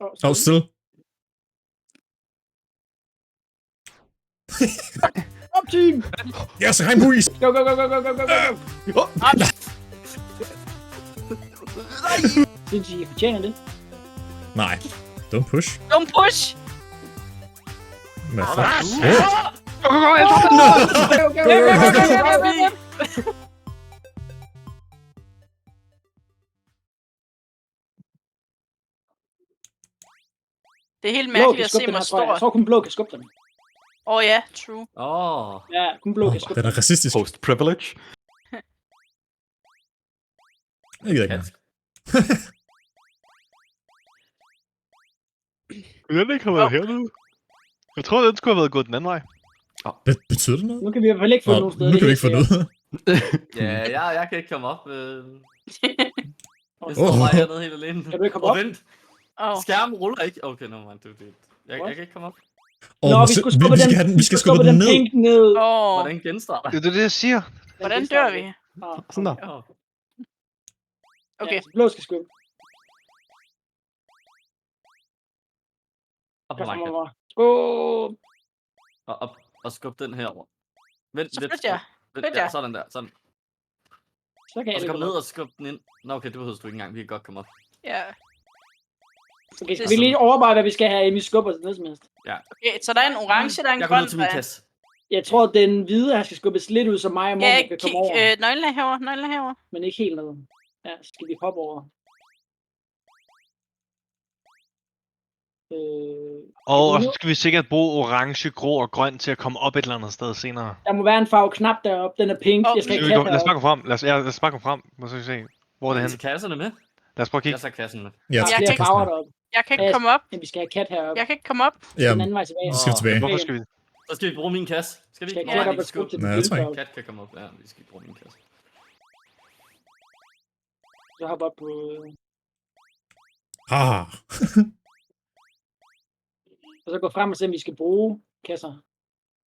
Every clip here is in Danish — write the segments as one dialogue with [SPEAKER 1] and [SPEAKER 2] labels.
[SPEAKER 1] Oh, still.
[SPEAKER 2] Op, team!
[SPEAKER 1] Yes, regnbuis!
[SPEAKER 2] Go, go, go, go, go, go, go, go! Synes I fortjener det?
[SPEAKER 1] Nej. Don't push.
[SPEAKER 3] Don't push!
[SPEAKER 1] Hvad fuck?
[SPEAKER 4] Go, go, go, jeg tager den!
[SPEAKER 3] Det er helt
[SPEAKER 2] Blå
[SPEAKER 3] mærkeligt
[SPEAKER 2] kan
[SPEAKER 3] at se
[SPEAKER 2] skubbe den
[SPEAKER 3] mig
[SPEAKER 2] her, tror jeg.
[SPEAKER 3] stor.
[SPEAKER 2] Jeg tror kun blå kan skubbe den.
[SPEAKER 3] Ja, true.
[SPEAKER 2] Ja, kun blå kan skubbe
[SPEAKER 1] Den er racistisk.
[SPEAKER 4] Post-privilege.
[SPEAKER 1] Jeg gider ikke mere.
[SPEAKER 4] Kunne den ikke have været hernede? Jeg tror, den skulle have været gået den anden vej.
[SPEAKER 1] Betyder det noget?
[SPEAKER 2] Nu kan vi i hvert fald ikke få nogen steder.
[SPEAKER 1] Nu kan vi ikke få noget.
[SPEAKER 5] Ja, jeg kan ikke komme op. Jeg
[SPEAKER 2] Åh.
[SPEAKER 5] står bare hernede helt alene.
[SPEAKER 2] Kan du ikke komme
[SPEAKER 5] Og
[SPEAKER 2] op?
[SPEAKER 5] vent, skærmen ruller ikke. Okay, no man, det. Jeg kan ikke komme op.
[SPEAKER 2] Nå, vi skulle skubbe
[SPEAKER 1] vi
[SPEAKER 2] den,
[SPEAKER 1] skal have den, vi skal
[SPEAKER 2] skubbe
[SPEAKER 1] skubbe den ned.
[SPEAKER 2] pink ned.
[SPEAKER 5] Hvordan genstarter?
[SPEAKER 4] Det er det, jeg siger.
[SPEAKER 3] Hvordan dør vi?
[SPEAKER 4] Sådan der.
[SPEAKER 3] Okay.
[SPEAKER 2] Ja, blå skal skubbe.
[SPEAKER 5] Op på marken. Og skub den herover. Vent
[SPEAKER 3] Så
[SPEAKER 5] lidt.
[SPEAKER 3] flytter jeg.
[SPEAKER 5] Vent, ja, sådan der. Sådan.
[SPEAKER 2] Så kan
[SPEAKER 5] Og
[SPEAKER 2] jeg
[SPEAKER 5] så kom
[SPEAKER 2] det
[SPEAKER 5] ned og skub den ind. Nå okay, det behøver du ikke engang. Vi kan godt komme op.
[SPEAKER 3] Ja.
[SPEAKER 2] Okay, skal vi lige overveje, hvad vi skal have, inden vi skubber til noget som helst?
[SPEAKER 3] Okay, så der er en orange, der er en
[SPEAKER 5] Jeg går
[SPEAKER 3] grøn.
[SPEAKER 5] ned til min kasse.
[SPEAKER 2] Jeg tror, at den hvide her skal skubbes lidt ud, så mig og Morten
[SPEAKER 3] Ja,
[SPEAKER 2] kan komme over.
[SPEAKER 3] nøglen er herovre, nøglen er herovre.
[SPEAKER 2] Men ikke helt ned. Ja, så skal vi hoppe over.
[SPEAKER 4] Og så skal vi sikkert bruge orange, grå og grøn til at komme op et eller andet sted senere.
[SPEAKER 2] Der må være en farve knap deroppe. Den er pink. Jeg skal ikke have
[SPEAKER 4] Lad os bare gå frem. Lad os bare gå frem. Må så se, hvor er det
[SPEAKER 5] Er
[SPEAKER 4] henne.
[SPEAKER 5] kasserne med?
[SPEAKER 4] Lad os prøve at kigge.
[SPEAKER 5] Jeg tager kassen med.
[SPEAKER 1] Ja,
[SPEAKER 2] Der er
[SPEAKER 3] Jeg
[SPEAKER 2] flere
[SPEAKER 3] kan
[SPEAKER 2] farver deroppe.
[SPEAKER 3] Jeg kan ikke komme op.
[SPEAKER 2] Men vi skal have kat heroppe.
[SPEAKER 3] Jeg kan ikke komme op.
[SPEAKER 1] Ja,
[SPEAKER 2] Den anden vej tilbage.
[SPEAKER 1] så skal vi tilbage.
[SPEAKER 4] Hvorfor skal vi?
[SPEAKER 5] Så skal vi bruge min kasse. Skal vi
[SPEAKER 2] Skal
[SPEAKER 5] ikke?
[SPEAKER 2] jeg
[SPEAKER 5] Nej,
[SPEAKER 2] op
[SPEAKER 5] vi
[SPEAKER 2] og
[SPEAKER 5] skal
[SPEAKER 2] skubbe til den
[SPEAKER 1] Nej, jeg tror
[SPEAKER 2] hvide
[SPEAKER 1] ikke.
[SPEAKER 2] farve?
[SPEAKER 5] Kat kan komme op. Ja, vi skal bruge min kasse.
[SPEAKER 2] Så hopper op på...
[SPEAKER 1] Ah.
[SPEAKER 2] Og så gå frem og se, om vi skal bruge kasser.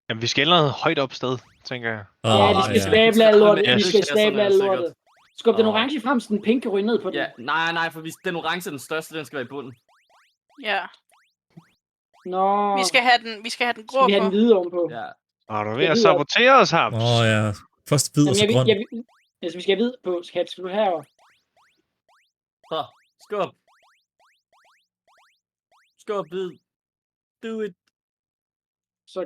[SPEAKER 4] Jamen, vi skal et eller andet højt op sted, tænker jeg.
[SPEAKER 2] Ja, vi skal stable alle lortet.
[SPEAKER 5] Ja,
[SPEAKER 2] Vi skal
[SPEAKER 5] kasserne
[SPEAKER 2] stable
[SPEAKER 5] er
[SPEAKER 2] alle
[SPEAKER 5] sikkert.
[SPEAKER 2] lortet. Skub den orange frem, så den pink kan ryge ned på den.
[SPEAKER 5] Ja, nej, for den orange er den største, den skal være i bunden.
[SPEAKER 3] Ja.
[SPEAKER 2] Nå.
[SPEAKER 3] Vi skal have den grå
[SPEAKER 2] Skal vi have
[SPEAKER 3] på.
[SPEAKER 2] den hvide ovenpå?
[SPEAKER 5] Ja.
[SPEAKER 4] Og du er ved at sabotere os, Hams.
[SPEAKER 1] Ja. Først hvid og så grøn.
[SPEAKER 2] Altså, vi skal have hvid på. Skal du herover?
[SPEAKER 5] Så, skub. Skub, hvid. Do it.
[SPEAKER 2] Så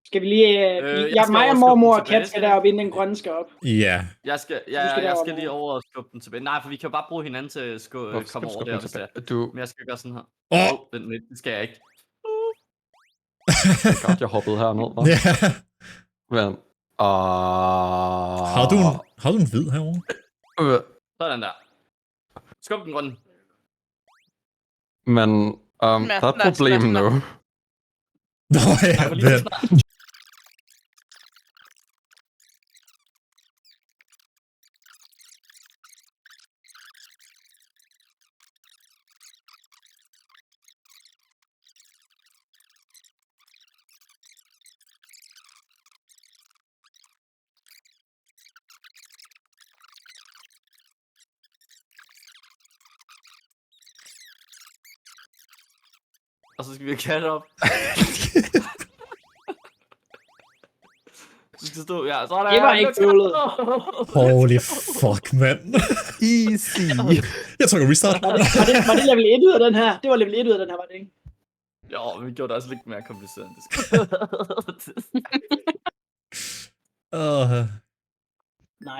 [SPEAKER 2] skal vi lige...
[SPEAKER 5] jeg skal
[SPEAKER 2] mig og
[SPEAKER 5] over
[SPEAKER 2] mormor
[SPEAKER 5] skubbe
[SPEAKER 2] og
[SPEAKER 5] den
[SPEAKER 2] kat skal
[SPEAKER 5] tilbage.
[SPEAKER 2] deroppe, inden den grønne skal op.
[SPEAKER 1] Ja.
[SPEAKER 5] Jeg skal
[SPEAKER 2] derover.
[SPEAKER 5] lige over og skubbe den tilbage. Nej, for vi kan jo bare bruge hinanden til at komme over der, hvis det er.
[SPEAKER 6] Du,
[SPEAKER 5] Men jeg skal gøre sådan her.
[SPEAKER 1] Åh!
[SPEAKER 5] Vent lidt, det skal jeg ikke.
[SPEAKER 6] godt, jeg hoppede herned, hva'?
[SPEAKER 1] Ja.
[SPEAKER 6] Men,
[SPEAKER 1] Har du en hvid herovre?
[SPEAKER 5] Sådan der. Skub den grønne.
[SPEAKER 6] Men, der er et problem nu.
[SPEAKER 1] Nå ja, vent.
[SPEAKER 5] Og så skal vi have kat op. Du skal stå, ja, så er der...
[SPEAKER 2] Det var ikke bøvlet.
[SPEAKER 1] Holy fuck, mand.
[SPEAKER 6] Easy.
[SPEAKER 1] Jeg trykker restart.
[SPEAKER 2] Var det level 1 ud af den her? Det var level 1 ud af den her, var det ikke?
[SPEAKER 5] Jo, men vi gjorde det også lidt mere kompliceret, end det skal.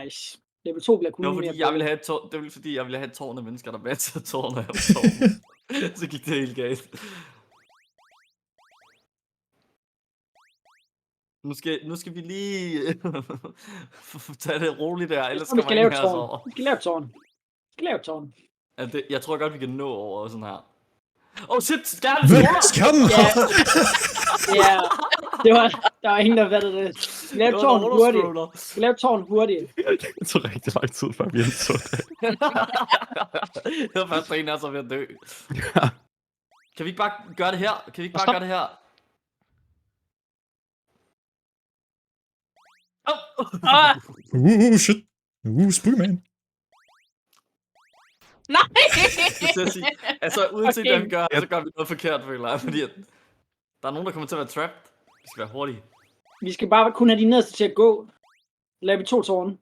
[SPEAKER 2] Nice. Level 2 bliver kun
[SPEAKER 5] Det var
[SPEAKER 2] mere
[SPEAKER 5] fordi, jeg ville have et tårn, det var fordi, jeg ville have et tårn af mennesker, der matchede tårn af tårn. Så gik det helt galt. Nu skal vi lige tage det roligt der, ellers
[SPEAKER 2] Vi skal lave et tårn.
[SPEAKER 5] over.
[SPEAKER 2] Vi skal lave et tårn. Vi skal lave et tårn.
[SPEAKER 5] Jeg tror godt, vi kan nå over sådan her. Shit, skærmen!
[SPEAKER 1] Skærmen!
[SPEAKER 2] Ja, der var ingen, der fattede det. Vi skal lave et tårn hurtigt. Vi skal lave et tårn hurtigt.
[SPEAKER 6] Det tog rigtig lang tid, før vi indså det.
[SPEAKER 5] Det var først en af os, ved at dø. Kan vi ikke bare gøre det her? Kan vi ikke bare gøre det her?
[SPEAKER 1] Shit. Spooky man.
[SPEAKER 3] Nej!
[SPEAKER 5] Det at sige. Altså, uanset
[SPEAKER 2] Okay.
[SPEAKER 5] hvad vi gør, så gør vi noget forkert, føler jeg. Fordi at der er nogen, der kommer til at være trapped. Vi skal være hurtige.
[SPEAKER 2] Vi skal bare kun have de nederste til at gå. Laver vi 2 tårne.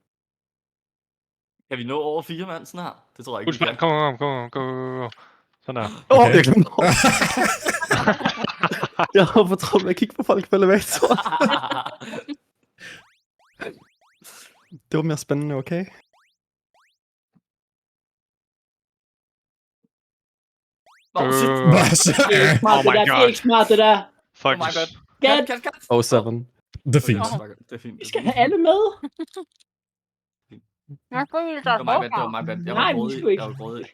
[SPEAKER 5] Kan vi nå over 4 mand sådan her? Det tror jeg ikke,
[SPEAKER 4] Husk
[SPEAKER 5] vi
[SPEAKER 4] bare,
[SPEAKER 5] kan.
[SPEAKER 4] kom. Sådan der.
[SPEAKER 1] Okay.
[SPEAKER 6] Jeg glemte Jeg har fortrudt med at kigge på folk på elevatoren. Det var mere spændende, okay?
[SPEAKER 5] Nå, shit.
[SPEAKER 1] Hvad så?
[SPEAKER 2] Det er ikke smart,
[SPEAKER 4] Oh
[SPEAKER 2] det
[SPEAKER 4] my
[SPEAKER 2] der. Det er
[SPEAKER 4] God.
[SPEAKER 2] ikke smart, det der.
[SPEAKER 5] Oh
[SPEAKER 4] Fuck.
[SPEAKER 5] my god.
[SPEAKER 2] Gat.
[SPEAKER 5] Kat.
[SPEAKER 6] Oh, 7.
[SPEAKER 1] Det er fint.
[SPEAKER 5] Det er fint.
[SPEAKER 2] Vi skal have alle med.
[SPEAKER 3] Jeg skulle ville
[SPEAKER 5] Det var mig bad. Jeg
[SPEAKER 2] Nej,
[SPEAKER 5] var
[SPEAKER 2] vi
[SPEAKER 5] grådig.
[SPEAKER 2] skulle ikke.
[SPEAKER 5] Jeg var grådig.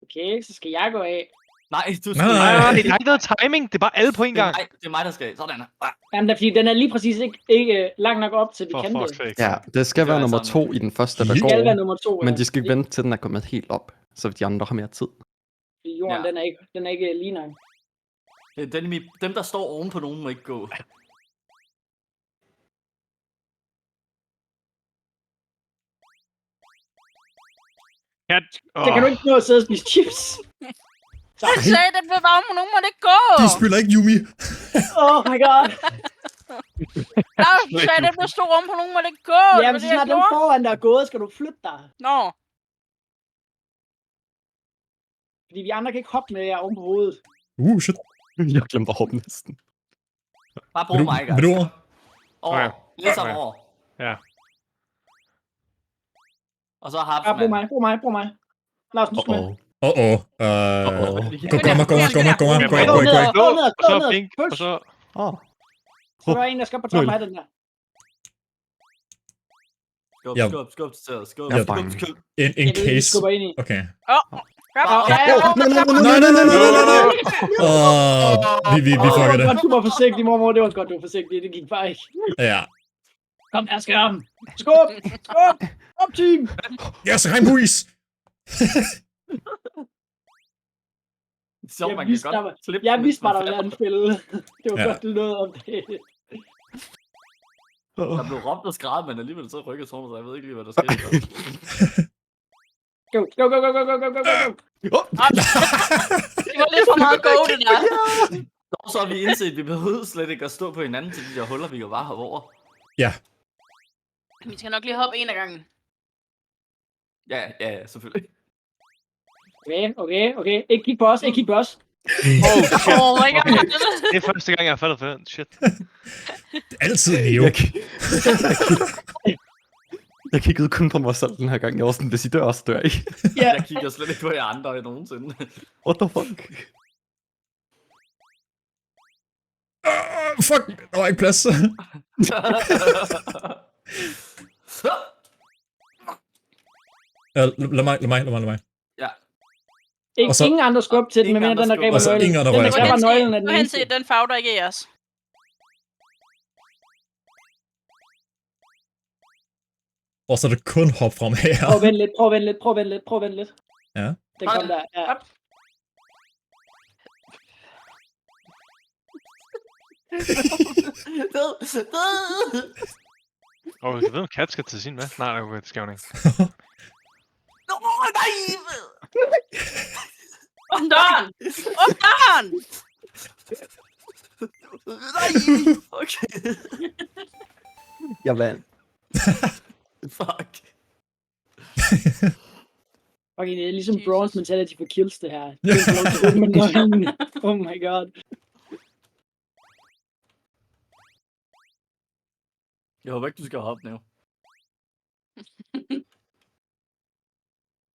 [SPEAKER 2] Okay, så skal jeg gå af.
[SPEAKER 5] Nej, du
[SPEAKER 1] Nej,
[SPEAKER 5] skulle
[SPEAKER 1] nej,
[SPEAKER 4] Det er ikke noget timing, det er bare alle på en gang.
[SPEAKER 5] Det er mig, der skal. Sådan her.
[SPEAKER 2] Jamen, det er fordi, den er lige præcis ikke lang nok op til, vi
[SPEAKER 4] For
[SPEAKER 2] kan
[SPEAKER 4] fuck's
[SPEAKER 2] det.
[SPEAKER 4] sake.
[SPEAKER 6] Ja, det skal
[SPEAKER 5] Det
[SPEAKER 6] være
[SPEAKER 5] var
[SPEAKER 6] nummer
[SPEAKER 5] sådan.
[SPEAKER 6] 2 i den første, der
[SPEAKER 1] Det
[SPEAKER 2] Det skal være
[SPEAKER 6] går.
[SPEAKER 2] nummer 2.
[SPEAKER 6] Men de skal ikke vente til, den er kommet helt op, så de andre har mere tid.
[SPEAKER 2] Jorden,
[SPEAKER 5] Ja.
[SPEAKER 2] den er ikke lige nok.
[SPEAKER 5] Dem, der står oven på nogen, må ikke gå.
[SPEAKER 4] Kat.
[SPEAKER 2] Så kan du ikke nå at sidde og spise chips.
[SPEAKER 3] Jeg sagde, at ved varme, nogen må det ikke gå.
[SPEAKER 1] De spiller ikke Yumi.
[SPEAKER 2] Oh my god.
[SPEAKER 3] Jeg sagde, at der stod rum på nogen må det ikke gå.
[SPEAKER 2] Ja,
[SPEAKER 3] Det
[SPEAKER 2] men
[SPEAKER 3] var
[SPEAKER 2] så
[SPEAKER 3] det, jeg
[SPEAKER 2] snart dem
[SPEAKER 3] gjorde.
[SPEAKER 2] foran, der er gået, skal du flytte dig.
[SPEAKER 3] Nå,
[SPEAKER 2] Fordi vi andre kan ikke hoppe med jer oven på hovedet.
[SPEAKER 1] Shit.
[SPEAKER 6] Jeg glemte at hoppe næsten.
[SPEAKER 5] Bare brug mig, guys.
[SPEAKER 1] Vil du over?
[SPEAKER 5] Over.
[SPEAKER 4] Okay.
[SPEAKER 5] Læs
[SPEAKER 4] Okay.
[SPEAKER 5] over.
[SPEAKER 4] Ja.
[SPEAKER 5] Og så har
[SPEAKER 2] Ja, brug mig. Lars, du skal med.
[SPEAKER 1] Gå.
[SPEAKER 2] Gå ned,
[SPEAKER 4] Og så pink, og så...
[SPEAKER 2] Så er der en, der skal på toppen af den der.
[SPEAKER 5] Skub,
[SPEAKER 1] Ja.
[SPEAKER 5] skub.
[SPEAKER 6] Jeg er bange.
[SPEAKER 1] In
[SPEAKER 2] Jeg ved, vi
[SPEAKER 1] case.
[SPEAKER 2] skubber ind i.
[SPEAKER 1] Okay.
[SPEAKER 3] ja.
[SPEAKER 1] Nej. Vi fucker det.
[SPEAKER 2] Godt, du var forsigtig, mormor. Det var godt, du var forsigtig. Det gik bare ikke.
[SPEAKER 1] Ja.
[SPEAKER 2] Kom her, skærm. Skub. Op, team.
[SPEAKER 1] Yes, regnbuis.
[SPEAKER 5] Så man kan godt slippe.
[SPEAKER 2] Jeg vidste bare, der ville være en spil. Det var
[SPEAKER 1] Ja.
[SPEAKER 2] godt, du nåede om det.
[SPEAKER 5] Der blev råbt og skrædet, men alligevel så rykkede tårnet, så jeg ved ikke lige, hvad der skete.
[SPEAKER 2] Go.
[SPEAKER 3] Det var lidt for meget go, det der.
[SPEAKER 5] Så har vi indset, at vi behøvede slet ikke at stå på hinanden til de der huller, vi jo bare herover.
[SPEAKER 1] Ja.
[SPEAKER 3] Vi skal nok lige hoppe en af gangen.
[SPEAKER 5] Ja, selvfølgelig.
[SPEAKER 2] Okay. Ikke kig på os.
[SPEAKER 3] Oh my god.
[SPEAKER 4] Det er første gang, jeg har faldet for den. Shit.
[SPEAKER 1] Altid Neo.
[SPEAKER 6] Jeg kiggede kun på mig selv den her gang. Jeg var sådan, hvis I dør, så dør I.
[SPEAKER 2] Ja.
[SPEAKER 5] Jeg kigger slet ikke på jer andre nogensinde.
[SPEAKER 6] What the fuck?
[SPEAKER 1] Fuck, der var ikke plads. Lad mig.
[SPEAKER 5] Ja.
[SPEAKER 2] Ikke,
[SPEAKER 1] Og så-
[SPEAKER 2] ingen andre skub til den,
[SPEAKER 5] Ingen
[SPEAKER 2] medmindre den, der
[SPEAKER 5] andre
[SPEAKER 2] griber
[SPEAKER 1] skub. Og så
[SPEAKER 2] nøglen.
[SPEAKER 1] ingen andre
[SPEAKER 2] Den, der
[SPEAKER 1] rører
[SPEAKER 2] griber
[SPEAKER 1] til.
[SPEAKER 2] nøglen, er den
[SPEAKER 3] Gå hen
[SPEAKER 2] eneste.
[SPEAKER 3] til den farve, der ikke er jeres.
[SPEAKER 1] Og så er det kun hop frem her.
[SPEAKER 2] Prøv at vente lidt.
[SPEAKER 1] Ja.
[SPEAKER 2] Den kom der. Ja.
[SPEAKER 3] Op.
[SPEAKER 4] Jeg ved, om Kat skal til sin med. Nej, okay, det skal hun ikke.
[SPEAKER 5] Nej!
[SPEAKER 3] Åbn døren! Åbn døren!
[SPEAKER 5] Nej! Okay.
[SPEAKER 6] Jeg vandt.
[SPEAKER 5] Fuck.
[SPEAKER 2] Okay, det er ligesom
[SPEAKER 3] Jesus.
[SPEAKER 2] bronze mentality for kills, det her. Det er lov til at åbne nøglen. Oh my god.
[SPEAKER 5] Jeg håber ikke, du skal hoppe nu.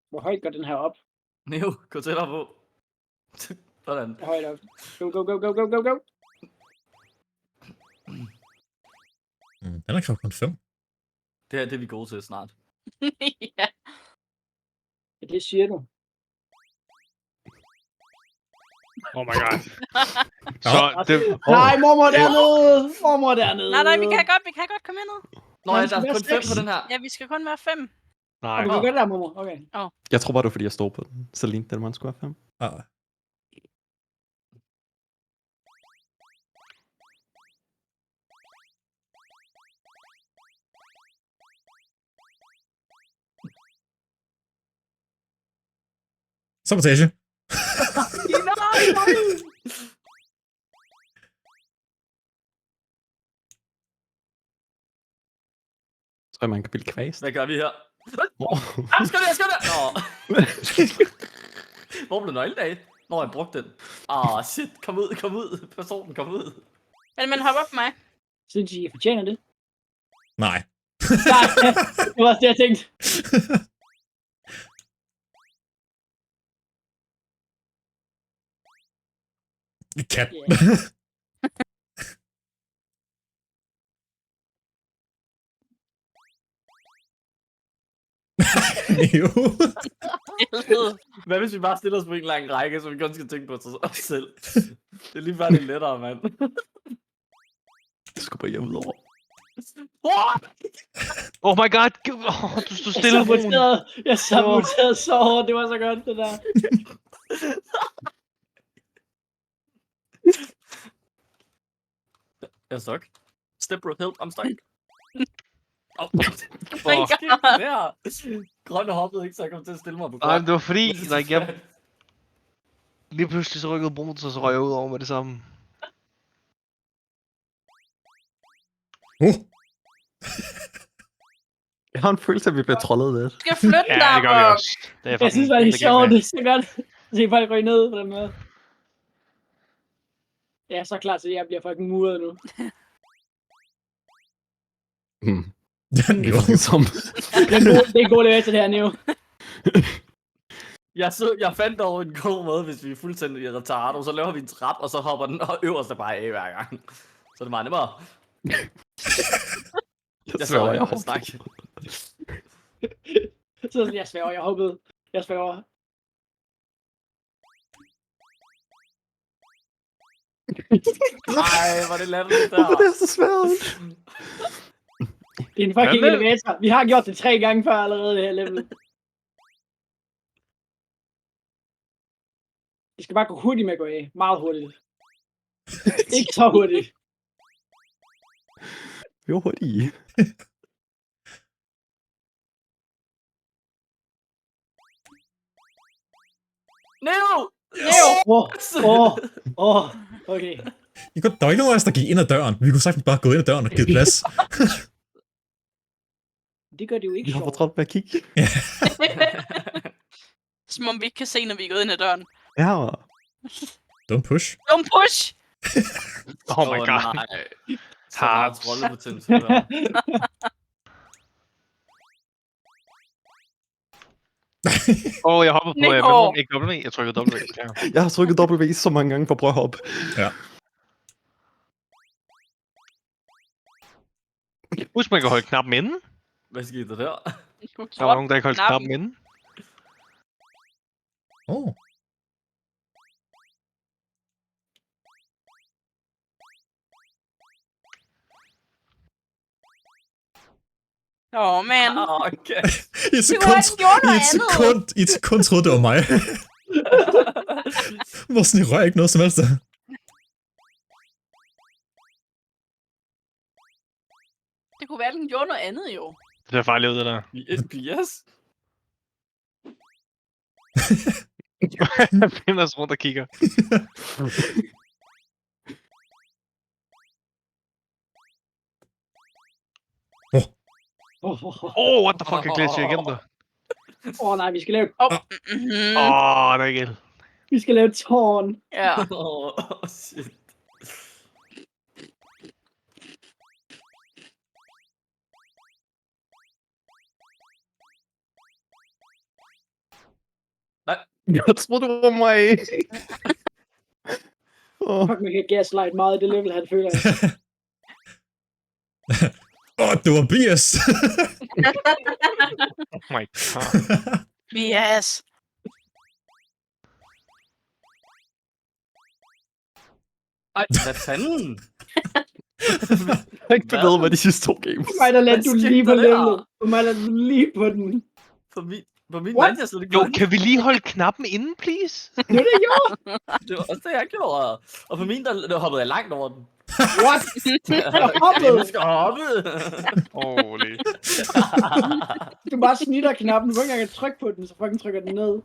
[SPEAKER 2] Hvor højt går den her op?
[SPEAKER 5] Neo, gå tættere på. Sådan.
[SPEAKER 2] Højt op. Go.
[SPEAKER 1] Den er kraft kun 5.
[SPEAKER 5] Det her det er vi gode til snart.
[SPEAKER 3] Ja.
[SPEAKER 2] Ja, det siger du.
[SPEAKER 4] Oh my god. Så det...
[SPEAKER 2] Nej, mormor dernede.
[SPEAKER 3] Nej, vi kan godt komme herned.
[SPEAKER 5] Nå,
[SPEAKER 2] Nej,
[SPEAKER 5] ja,
[SPEAKER 2] vi
[SPEAKER 5] der
[SPEAKER 2] skal
[SPEAKER 5] er kun
[SPEAKER 2] være
[SPEAKER 5] 5 på den her.
[SPEAKER 3] Ja, vi skal kun være 5.
[SPEAKER 4] Nej.
[SPEAKER 2] Du kan gøre det der, mormor. Okay.
[SPEAKER 6] Jeg tror bare, det var, fordi jeg stod på den. Så lignede den, man skulle have 5.
[SPEAKER 1] Ah. Sabotage.
[SPEAKER 5] Nej!
[SPEAKER 6] Så man kan bilde kvast.
[SPEAKER 5] Hvad gør vi her?
[SPEAKER 6] Åh.
[SPEAKER 5] Jeg skal der! Nå. Hvor blev nøglen af? Nå, jeg brugte den. Shit. Kom ud. Personen, kom ud.
[SPEAKER 3] Men man hopper på mig.
[SPEAKER 2] Synes I fortjener det?
[SPEAKER 1] Nej.
[SPEAKER 2] Nej, det var også det, jeg tænkte.
[SPEAKER 1] Kat.
[SPEAKER 2] Yeah.
[SPEAKER 1] Jo.
[SPEAKER 3] Helvede.
[SPEAKER 5] Hvad hvis vi bare stiller os på en lang række, så vi kun skal tænke på os selv? Det er lige bare lidt lettere, mand.
[SPEAKER 6] Det skubber jeg ud over.
[SPEAKER 4] Oh my god! Du stod stille.
[SPEAKER 2] Jeg saboterede så hårdt, det var så godt, det der.
[SPEAKER 5] Jeg er stuck. Step bro, help, I'm stuck. Grønne hoppede ikke, så jeg kom til at stille mig på
[SPEAKER 4] Nej, det var fordi, jeg... Lige pludselig så rykkede brun, så røg jeg ud over med det samme.
[SPEAKER 6] Jeg har en følelse af, at vi bliver trollet lidt.
[SPEAKER 3] Du skal flytte
[SPEAKER 4] Ja,
[SPEAKER 3] dig,
[SPEAKER 4] det gør vi
[SPEAKER 3] Bob.
[SPEAKER 4] også. Det er
[SPEAKER 2] Jeg synes, det er sjovt, det er så godt. Se folk ryge ned på den måde. Jeg er så klar til, at jeg bliver fucking muret nu.
[SPEAKER 1] Jo.
[SPEAKER 6] Som...
[SPEAKER 2] Det er en god level til det her, Neo.
[SPEAKER 5] Jeg fandt dog en god måde, hvis vi er fuldstændig retardo, så laver vi en trap, og så hopper den øverste bare af hver gang. Så er det meget nemmere. Jeg sværger, jeg har snakket.
[SPEAKER 2] Så jeg sværger, jeg håbede. Jeg sværger.
[SPEAKER 5] Ej, var det latterligt der.
[SPEAKER 6] Hvorfor er det så svært?
[SPEAKER 2] Det er en fucking elevator. Vi har gjort det 3 gange før allerede, det her level. Vi skal bare gå hurtigt med at gå af. Meget hurtigt. Ikke så hurtigt.
[SPEAKER 6] Jo, hurtigt.
[SPEAKER 5] Neo!
[SPEAKER 2] Okay.
[SPEAKER 1] Der var ikke nogen af os, der gik ind ad døren. Vi kunne sagtens bare gå ind ad døren og give plads.
[SPEAKER 2] Det gør det jo ikke
[SPEAKER 6] Jeg har
[SPEAKER 2] sjovt.
[SPEAKER 6] fortrådt med at kigge.
[SPEAKER 3] Som om vi ikke kan se, når vi er gået ind ad døren.
[SPEAKER 6] Ja.
[SPEAKER 1] Don't push.
[SPEAKER 3] Don't push!
[SPEAKER 4] Oh my god.
[SPEAKER 5] Nej. Så meget trollepotentiale her.
[SPEAKER 4] Jeg hopper på ikke W. Jeg trykker W. Ja.
[SPEAKER 6] Jeg har trykket W så mange gange for at prøve at hoppe.
[SPEAKER 1] Ja.
[SPEAKER 4] Husk, man kan holde knappen inde.
[SPEAKER 5] Hvad skete der der?
[SPEAKER 4] Der var nogen, der ikke holdt knappen inde.
[SPEAKER 1] Oh.
[SPEAKER 3] Man.
[SPEAKER 5] Okay.
[SPEAKER 1] I et
[SPEAKER 3] Du har ikke gjort noget andet.
[SPEAKER 1] I et sekund troede, det var mig. Hvor sådan, I rører ikke noget som helst.
[SPEAKER 3] Det kunne være, at den gjorde noget andet, jo.
[SPEAKER 4] Det er farligt ud, det der.
[SPEAKER 5] Yes.
[SPEAKER 4] Jeg finder os rundt og kigger. What the fuck, jeg glitcher igennem det.
[SPEAKER 2] Nej, vi skal lave...
[SPEAKER 4] Der er ikke el.
[SPEAKER 2] Vi skal lave et tårn.
[SPEAKER 3] Ja.
[SPEAKER 5] Shit. Nej.
[SPEAKER 6] Jeg troede, det var mig.
[SPEAKER 2] Fuck, man kan gaslight meget i det level, han føler.
[SPEAKER 1] Det var BS.
[SPEAKER 4] Oh my god.
[SPEAKER 3] Yes.
[SPEAKER 5] Ej, hvad fanden?
[SPEAKER 6] Jeg har ikke bevæget mig de sidste 2 games.
[SPEAKER 2] For mig, der lader du
[SPEAKER 5] skete
[SPEAKER 2] lige på
[SPEAKER 5] der der?
[SPEAKER 2] levelet. For mig, der du lige på den.
[SPEAKER 5] På min
[SPEAKER 2] What?
[SPEAKER 5] mand, jeg så det
[SPEAKER 4] Jo,
[SPEAKER 5] gjorde.
[SPEAKER 4] kan vi lige holde knappen inde, please?
[SPEAKER 2] Det var det, jeg gjorde.
[SPEAKER 5] Det var også det, jeg gjorde. Og på min, der hoppede jeg langt over den.
[SPEAKER 2] What? Jeg hoppede.
[SPEAKER 5] Jeg skal hoppe.
[SPEAKER 4] Holy.
[SPEAKER 2] Du bare snitter knappen. Du kan ikke engang trykke på den, så fucking trykker den ned.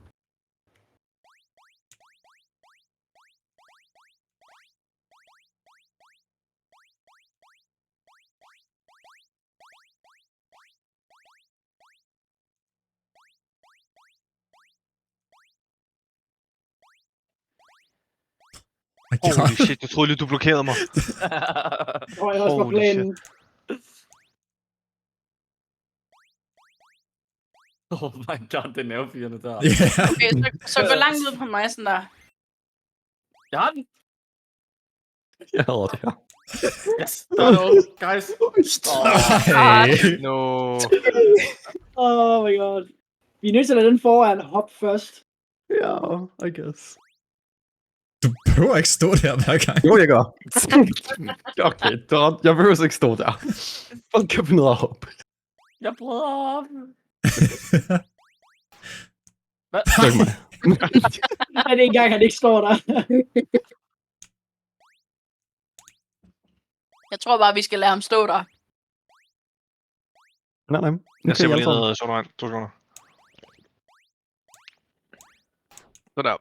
[SPEAKER 1] My God.
[SPEAKER 4] Holy shit, jeg troede lige, du blokerede mig.
[SPEAKER 2] Det tror jeg også var
[SPEAKER 4] Holy
[SPEAKER 2] planen.
[SPEAKER 5] Oh my god, det er nervepirrende der.
[SPEAKER 1] Yeah.
[SPEAKER 3] Okay, så gå langt ud på mig, sådan der.
[SPEAKER 5] Jeg har den.
[SPEAKER 6] Jeg hader det her.
[SPEAKER 5] Yes, der er noget, guys.
[SPEAKER 1] Nej.
[SPEAKER 4] No.
[SPEAKER 2] Oh my god. Vi er nødt til at lade den foran hop først.
[SPEAKER 6] Ja, I guess.
[SPEAKER 1] Du behøver ikke stå der hver gang.
[SPEAKER 6] Jo, jeg gør. Okay, jeg behøver ikke stå der. Folk kan finde ud af at hoppe.
[SPEAKER 5] Jeg prøver op. Hvad?
[SPEAKER 6] Det er ikke mig.
[SPEAKER 2] Nej, det er ikke engang, han ikke står der.
[SPEAKER 3] Jeg tror bare, vi skal lade ham stå der.
[SPEAKER 6] Nej.
[SPEAKER 4] Jeg ser
[SPEAKER 6] Okay,
[SPEAKER 4] lige noget sodavand. 2 sekunder. Så der.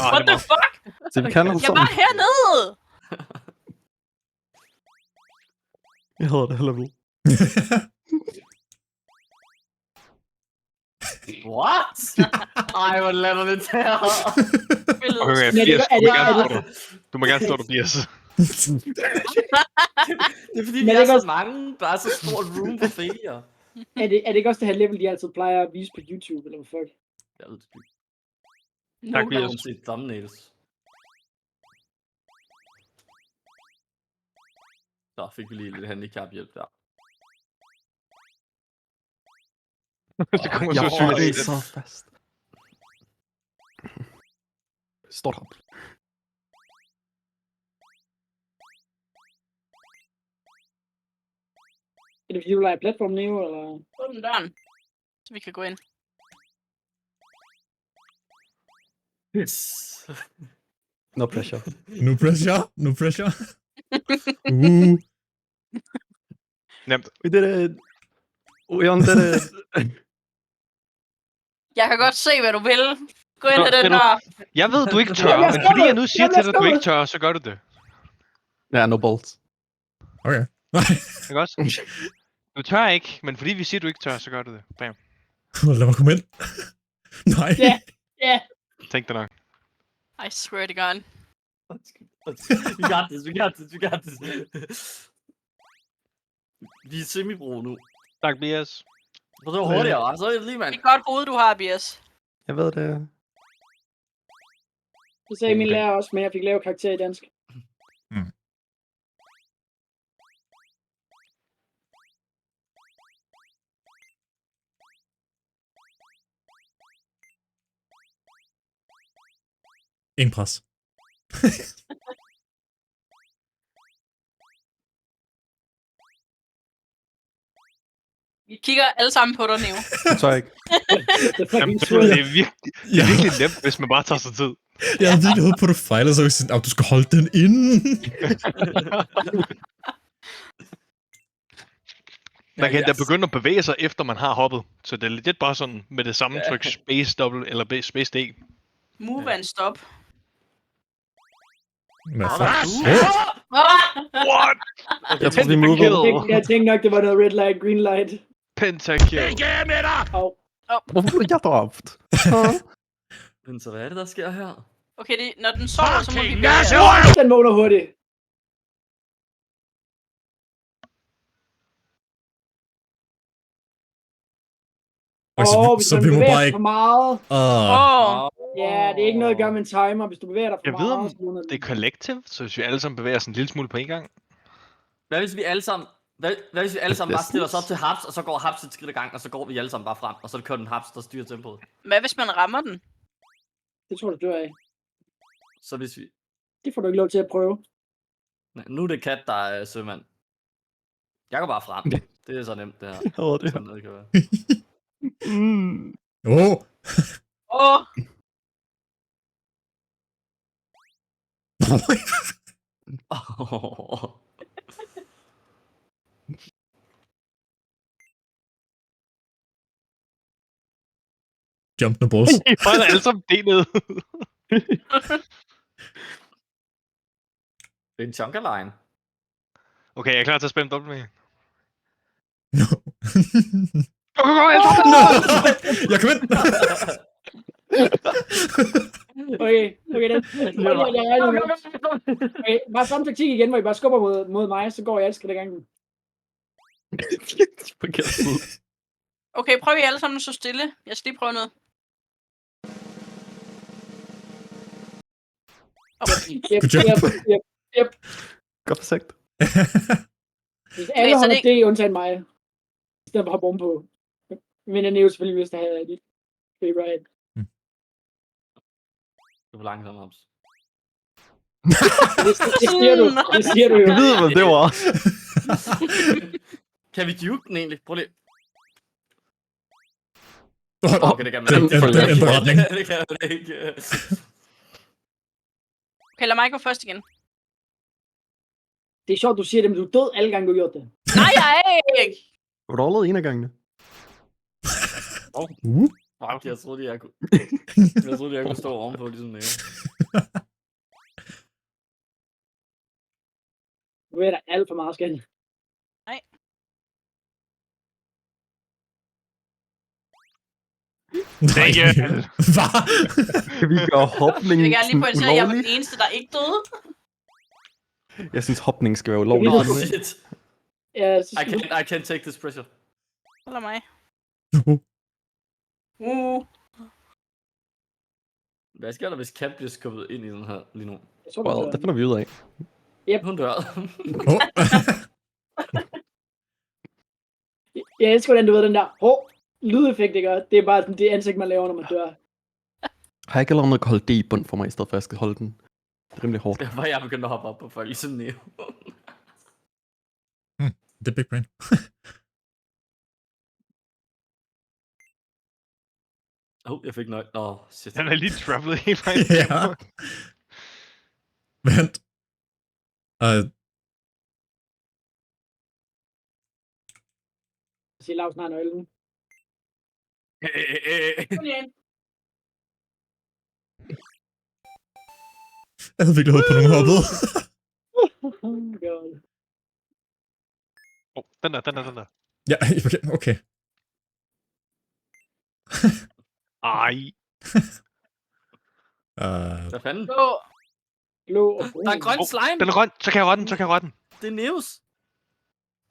[SPEAKER 3] What the fuck?
[SPEAKER 6] Så vi kan
[SPEAKER 3] Jeg
[SPEAKER 6] sammen.
[SPEAKER 3] var hernede!
[SPEAKER 6] Jeg hader det her level.
[SPEAKER 5] What? Ej, hvor lander det der.
[SPEAKER 4] Okay,
[SPEAKER 2] Men er det-
[SPEAKER 4] 80.
[SPEAKER 2] er
[SPEAKER 4] Du må
[SPEAKER 2] det-
[SPEAKER 4] gerne
[SPEAKER 2] er
[SPEAKER 4] stå der. Du må gerne stå der, 80.
[SPEAKER 5] Det er fordi,
[SPEAKER 2] Men
[SPEAKER 5] vi
[SPEAKER 2] det
[SPEAKER 5] er
[SPEAKER 2] er
[SPEAKER 5] så
[SPEAKER 2] også-
[SPEAKER 5] mange. Der er så stort room for failure.
[SPEAKER 2] Er det ikke også det her level, de altid plejer at vise på YouTube, eller hvad fuck?
[SPEAKER 5] Jeg ved det ikke.
[SPEAKER 3] No,
[SPEAKER 4] Tak,
[SPEAKER 3] no.
[SPEAKER 4] Bias.
[SPEAKER 5] Jeg har set thumbnails. Så fik vi lige lidt handicaphjælp der.
[SPEAKER 4] Det kommer
[SPEAKER 6] Jeg
[SPEAKER 4] så
[SPEAKER 6] holder
[SPEAKER 4] sygt.
[SPEAKER 6] det så fast. Stort hop.
[SPEAKER 2] Er det fordi, du leger platform Neo, eller?
[SPEAKER 3] Åbn døren, så vi kan gå ind.
[SPEAKER 5] Yes.
[SPEAKER 6] No pressure.
[SPEAKER 1] No pressure. No pressure.
[SPEAKER 4] Nemt.
[SPEAKER 6] We did it. We undid it.
[SPEAKER 3] Jeg kan godt se, hvad du vil. Gå ind
[SPEAKER 4] Nå,
[SPEAKER 3] ad den
[SPEAKER 4] vil du-
[SPEAKER 3] dør.
[SPEAKER 4] Jeg ved, du ikke tør,
[SPEAKER 2] Jeg bliver
[SPEAKER 4] men fordi jeg nu
[SPEAKER 2] skubbet.
[SPEAKER 4] siger
[SPEAKER 2] Jeg
[SPEAKER 4] til
[SPEAKER 2] bliver
[SPEAKER 4] dig, at du ikke
[SPEAKER 2] skubbet.
[SPEAKER 4] tør, så gør du det.
[SPEAKER 6] Ja, no bolts.
[SPEAKER 1] Okay.
[SPEAKER 4] Ikke også? Du tør ikke, men fordi vi siger, at du ikke tør, så gør du det. Bam.
[SPEAKER 1] Lad mig komme ind. Nej.
[SPEAKER 2] Ja. Ja.
[SPEAKER 4] Tænk dig nok.
[SPEAKER 3] I swear to God.
[SPEAKER 5] We got this, we got this, we got this. Vi er semi-bro nu.
[SPEAKER 4] Tak, Bias.
[SPEAKER 5] Prøv at hurtigere, så er det lige, mand.
[SPEAKER 3] Det er godt hoved, du har, Bias.
[SPEAKER 6] Jeg ved det.
[SPEAKER 2] Det sagde min lærer også, men jeg fik lavet karakter i dansk.
[SPEAKER 1] Ingen pres.
[SPEAKER 3] Vi kigger alle sammen på dig, Neo.
[SPEAKER 6] Det tør jeg ikke.
[SPEAKER 2] Det er
[SPEAKER 4] Jamen,
[SPEAKER 2] fucking
[SPEAKER 4] det
[SPEAKER 2] surt.
[SPEAKER 4] er virkelig nemt, hvis man bare tager sig tid.
[SPEAKER 1] Jeg havde virkelig håbet på, at du fejler, så jeg sådan, du skal holde den inde.
[SPEAKER 4] Man kan da begynde at bevæge sig, efter man har hoppet. Så det er lidt bare sådan, med det samme tryk, space double eller space D.
[SPEAKER 3] Move and stop.
[SPEAKER 1] Hvad fuck?
[SPEAKER 4] What?
[SPEAKER 6] Jeg tror, vi mover.
[SPEAKER 2] Jeg tænkte nok, det var noget red light, green light.
[SPEAKER 4] Pentakill.
[SPEAKER 2] Au.
[SPEAKER 6] Hvorfor blev jeg dræbt?
[SPEAKER 5] Men så hvad er det, der sker her?
[SPEAKER 3] Okay, når den sover, så må vi bevæge os.
[SPEAKER 2] Den vågner hurtigt.
[SPEAKER 1] Okay,
[SPEAKER 2] Hvis
[SPEAKER 1] så
[SPEAKER 2] man
[SPEAKER 1] vi må
[SPEAKER 2] bevæger
[SPEAKER 1] bare
[SPEAKER 2] sig
[SPEAKER 1] ikke...
[SPEAKER 2] for meget. Ja, det er ikke noget at gøre med en timer. Hvis du bevæger dig for
[SPEAKER 4] Jeg ved,
[SPEAKER 2] meget,
[SPEAKER 4] om
[SPEAKER 2] så vågner den.
[SPEAKER 4] det er collective, så hvis vi alle sammen bevæger os en lille smule på en gang.
[SPEAKER 5] Hvad hvis vi alle sammen... Hvad hvis vi alle sammen bare stiller os op til Haps, og så går Haps et skridt ad gang, og så går vi alle sammen bare frem, og så er det kun Haps, der styrer tempoet.
[SPEAKER 3] Hvad hvis man rammer den?
[SPEAKER 2] Det tror du dør af.
[SPEAKER 5] Så hvis vi...
[SPEAKER 2] Det får du ikke lov til at prøve.
[SPEAKER 5] Nej, nu er det Kat, der er sømand. Jeg går bare frem. Det er så nemt, det her.
[SPEAKER 6] Jeg hader det her.
[SPEAKER 5] Sådan noget kan være.
[SPEAKER 1] Åh! Jump the balls.
[SPEAKER 4] I holder alle sammen det ned.
[SPEAKER 5] Det er en chunker line.
[SPEAKER 4] Okay, jeg er klar til at spænde dobbelt med.
[SPEAKER 1] No.
[SPEAKER 4] Go, go, go,
[SPEAKER 1] No! Jeg kom ind!
[SPEAKER 2] Okay, den. Okay, bare samme taktik igen, hvor I bare skubber mod mig, så går jeg elsker det gangen.
[SPEAKER 6] Forkert side.
[SPEAKER 3] Okay, prøv I alle sammen at stå stille. Jeg skal lige prøve noget.
[SPEAKER 2] Yep.
[SPEAKER 6] Godt forsøgt.
[SPEAKER 2] Hvis alle
[SPEAKER 3] Okay, så
[SPEAKER 2] holder
[SPEAKER 3] det-
[SPEAKER 2] det, undtagen mig. I stedet for at hoppe ovenpå. Men den er jo selvfølgelig, hvis der havde dit favorite.
[SPEAKER 5] Du er for langsom, Hobbs.
[SPEAKER 2] Det siger du. Det siger du jo.
[SPEAKER 6] Jeg ved, hvad det var.
[SPEAKER 5] Kan vi juke den egentlig? Prøv lige. Okay, det kan man
[SPEAKER 1] Den
[SPEAKER 5] ikke.
[SPEAKER 1] ændrer retning.
[SPEAKER 5] Det kan man ikke.
[SPEAKER 3] Okay, lad mig gå først igen.
[SPEAKER 2] Det er sjovt, du siger det, men du er død alle gange, du har gjort det.
[SPEAKER 3] Nej, jeg er ikke.
[SPEAKER 6] Var du allerede en af gangene?
[SPEAKER 5] Jeg troede, jeg kunne stå ovenpå, ligesom det.
[SPEAKER 2] Nu er der alt for meget skæld.
[SPEAKER 1] Nej. Hvad?
[SPEAKER 6] Kan vi gøre hopning
[SPEAKER 3] Jeg vil gerne lige pointere, at jeg var
[SPEAKER 6] ulovlig?
[SPEAKER 3] den eneste, der ikke døde.
[SPEAKER 6] Jeg synes, hopning skal være ulovlig.
[SPEAKER 5] Oh,
[SPEAKER 2] Det
[SPEAKER 5] shit.
[SPEAKER 2] Ja, så
[SPEAKER 5] I can't take this pressure.
[SPEAKER 3] Hold mig.
[SPEAKER 5] Hvad sker der, hvis Kat bliver skubbet ind i den her lige nu?
[SPEAKER 2] jeg tror,
[SPEAKER 6] Well, det finder vi ud af.
[SPEAKER 5] Hun dør.
[SPEAKER 1] Oh.
[SPEAKER 2] Jeg elsker, hvordan du ved den der lydeffekt, ikke? Det er bare sådan, det ansigt, man laver, når man dør.
[SPEAKER 6] Har jeg ikke allerede noget, der kan holde D i bund for mig, i stedet for at jeg skal holde den? Det er rimelig hårdt.
[SPEAKER 5] Det var jeg begyndt at hoppe op på folk, ligesom Neo.
[SPEAKER 1] Det er big brain.
[SPEAKER 5] Jeg fik nøj. Shit.
[SPEAKER 4] Han er lige travelet hele vejen.
[SPEAKER 1] Ja. Vent.
[SPEAKER 2] Jeg siger, Lars har nøglen.
[SPEAKER 1] Jeg havde virkelig håbet på nogen hoppede.
[SPEAKER 2] Oh my god.
[SPEAKER 4] Den der.
[SPEAKER 1] Ja, okay.
[SPEAKER 4] Ej.
[SPEAKER 5] Hvad fanden?
[SPEAKER 2] Blå og brun.
[SPEAKER 5] Der er grøn slime!
[SPEAKER 4] Den er grøn. Så kan jeg røre den.
[SPEAKER 5] Det er Neos.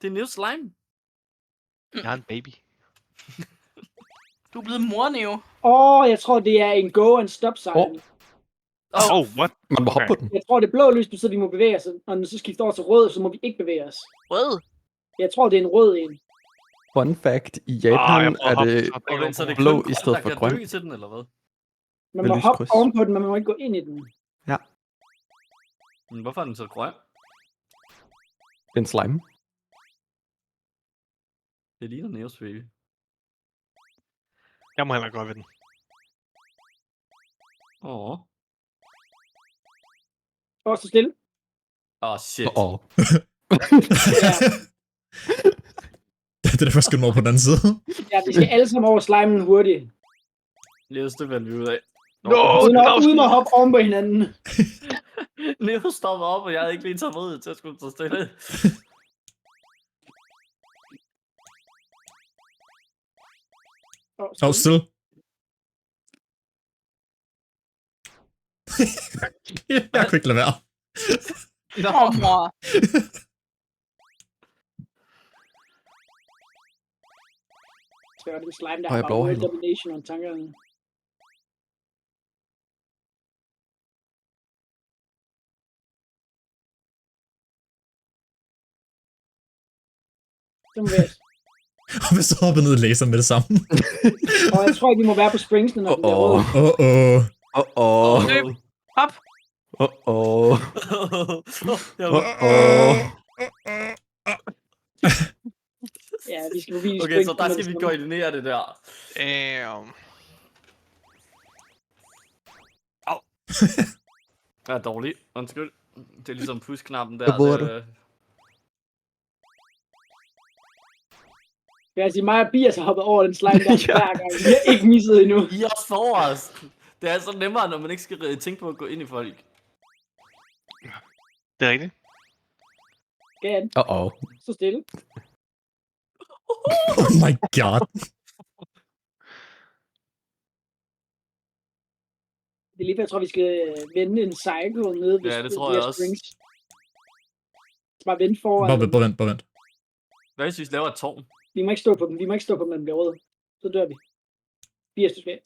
[SPEAKER 5] Det er Neos slime.
[SPEAKER 4] Jeg har en baby.
[SPEAKER 3] Du er blevet mor, Neo.
[SPEAKER 2] Jeg tror, det er en go and stop sign.
[SPEAKER 4] What?
[SPEAKER 6] Man må hoppe på den.
[SPEAKER 2] Jeg tror, det blå lys betyder, at vi må bevæge os. Og når den så skifter over til rød, så må vi ikke bevæge os.
[SPEAKER 3] Rød.
[SPEAKER 2] Jeg tror, det er en rød en.
[SPEAKER 6] Fun fact, i Japan
[SPEAKER 4] jeg prøver
[SPEAKER 6] er
[SPEAKER 4] at
[SPEAKER 6] det
[SPEAKER 4] hoppe.
[SPEAKER 5] Og så er det
[SPEAKER 6] blå
[SPEAKER 5] kun
[SPEAKER 6] i stedet
[SPEAKER 5] der
[SPEAKER 6] for
[SPEAKER 5] kan
[SPEAKER 6] grøn.
[SPEAKER 5] dykke til den, eller hvad?
[SPEAKER 2] Man
[SPEAKER 6] Med
[SPEAKER 2] må hoppe
[SPEAKER 6] lyskryds.
[SPEAKER 2] ovenpå den, men man må ikke gå ind i den.
[SPEAKER 5] Men hvorfor er den så grøn?
[SPEAKER 6] Det er en slime.
[SPEAKER 5] Det ligner Neos baby.
[SPEAKER 4] Jeg må heller gøre ved den.
[SPEAKER 2] Så stille.
[SPEAKER 5] Shit.
[SPEAKER 2] Ja.
[SPEAKER 1] Det er derfor, skal den over på den anden side.
[SPEAKER 2] Ja, vi skal alle sammen over slimen hurtigt.
[SPEAKER 5] Neos, det fandt vi ud af.
[SPEAKER 2] Uden at hoppe oven på hinanden.
[SPEAKER 5] Neo stopper op, og jeg havde ikke lige taget mod til at skulle stå stille.
[SPEAKER 1] Still. Jeg kunne ikke lade være.
[SPEAKER 3] Mor.
[SPEAKER 2] Så er det en slime, der
[SPEAKER 6] Og jeg
[SPEAKER 2] har
[SPEAKER 6] bliver
[SPEAKER 2] bare
[SPEAKER 6] overhældet.
[SPEAKER 2] domination og tankerne. Så må vi
[SPEAKER 1] Og hvis du hopper ned i laseren med det samme.
[SPEAKER 2] Og jeg tror ikke, vi må være på springsene, når den bliver rød.
[SPEAKER 3] Løb. Hop.
[SPEAKER 2] Ja, vi skal forbi
[SPEAKER 5] Okay, så der skal vi koordinere det der. Jeg er dårlig. Undskyld. Det er ligesom push-knappen der.
[SPEAKER 6] Hvad våger du?
[SPEAKER 2] Jeg sige, mig og Bias har hoppet over den slime der
[SPEAKER 6] Ja.
[SPEAKER 2] hver gang. Vi har ikke misset endnu.
[SPEAKER 5] I er også for os. Det er altså nemmere, når man ikke skal tænke på at gå ind i folk.
[SPEAKER 4] Det er rigtigt.
[SPEAKER 2] Gan, så stille.
[SPEAKER 1] Oh my god.
[SPEAKER 2] Det er lige før, jeg tror, vi skal vende en cycle nede ved
[SPEAKER 5] Ja, det tror jeg også.
[SPEAKER 2] Springs. Så bare vente foran.
[SPEAKER 1] Bare vent.
[SPEAKER 5] Hvad hvis vi laver et tårn?
[SPEAKER 2] Vi må ikke stå på dem. Vi må ikke stå på dem, når den bliver rød. Så dør vi. 80 du skal.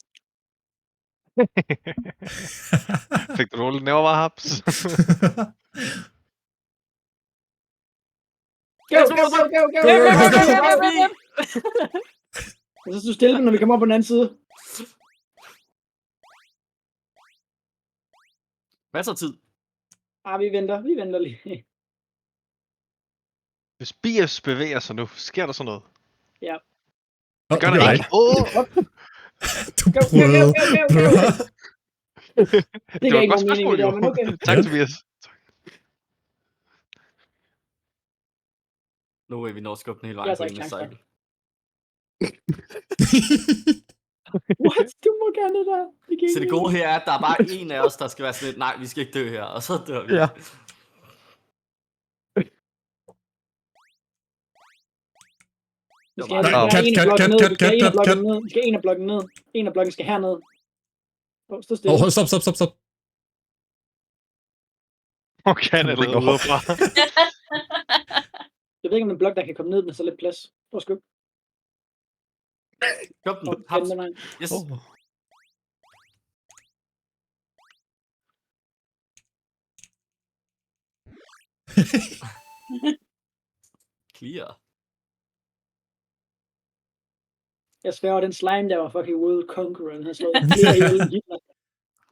[SPEAKER 4] Fik du roligt nævre var haps?
[SPEAKER 2] Go! Og så stå stille, når vi kommer op på den anden side.
[SPEAKER 5] Masser af tid.
[SPEAKER 2] Vi venter lige.
[SPEAKER 4] Hvis BS bevæger sig nu, sker der sådan noget?
[SPEAKER 2] Ja.
[SPEAKER 1] Nå,
[SPEAKER 4] Gør der
[SPEAKER 1] nej.
[SPEAKER 4] ikke? Åh!
[SPEAKER 1] Du prøvede.
[SPEAKER 2] Det
[SPEAKER 4] var
[SPEAKER 2] gav
[SPEAKER 4] et
[SPEAKER 2] ikke
[SPEAKER 4] godt
[SPEAKER 2] nogen mening,
[SPEAKER 4] spørgsmål,
[SPEAKER 2] det der,
[SPEAKER 4] jo.
[SPEAKER 2] men okay.
[SPEAKER 4] Tak, Tobias.
[SPEAKER 5] Nu er vi når at skubbe den hele
[SPEAKER 2] Jeg
[SPEAKER 5] vejen
[SPEAKER 2] har
[SPEAKER 5] på
[SPEAKER 2] så
[SPEAKER 5] en
[SPEAKER 2] ikke
[SPEAKER 5] cycle.
[SPEAKER 2] What? Du må gerne det der.
[SPEAKER 5] Så det gode her er, at der er bare en af os, der skal være sådan lidt, nej, vi skal ikke dø her, og så dør vi.
[SPEAKER 6] Ja.
[SPEAKER 2] Vi skal en af blokken ned. En af blokken skal herned. Stå stille.
[SPEAKER 1] Stop.
[SPEAKER 4] Okay, han er lidt ude fra.
[SPEAKER 2] Jeg ved ikke, om en blok, der kan komme ned med så lidt plads. Prøv at skubbe.
[SPEAKER 5] Skub den. Haps. Yes. Clear.
[SPEAKER 2] Jeg sværger, den slime der var fucking World Conqueror. Han har slået flere ihjel end Hitler.